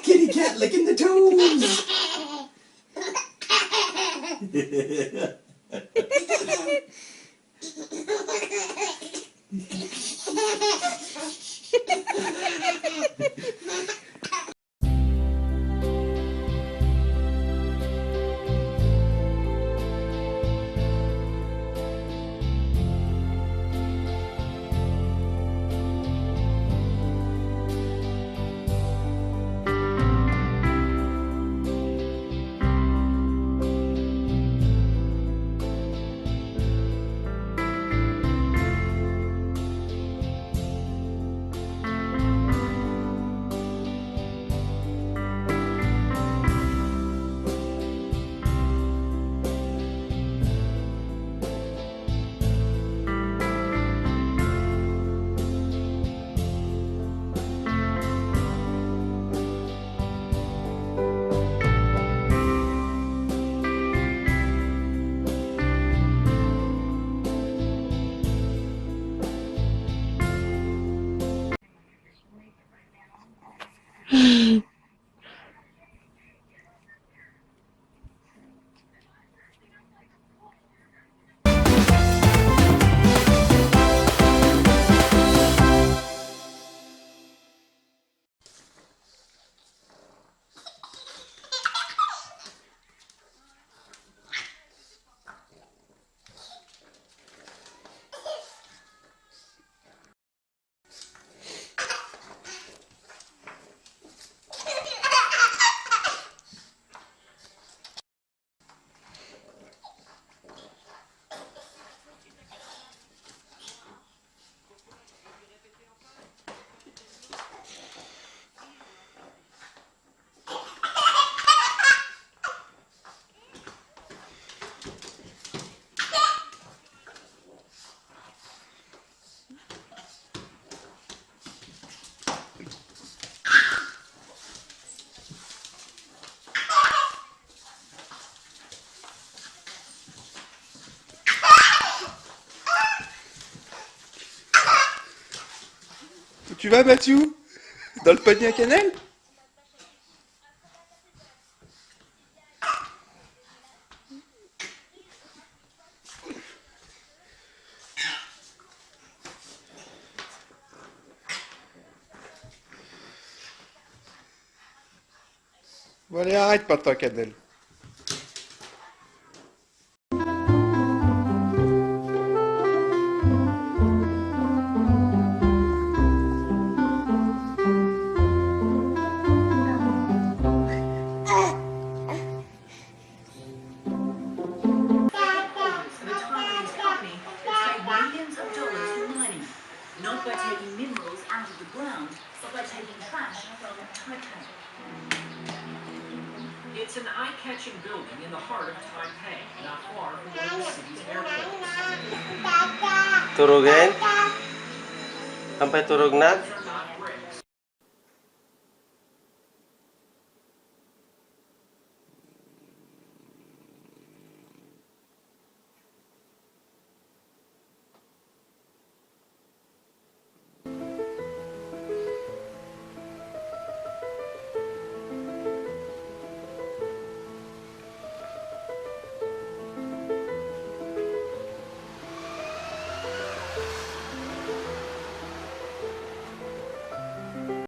Kitty cat licking the toes. Tu vas, Mathieu? Dans le panier à cannelle? Bon allez, arrête maintenant, cannelle. Not by taking minerals out of the ground, but by taking trash from Taipei. It's an eye-catching building in the heart of Taipei, not far from one of the city's airports. Turugin? Sampai turug na?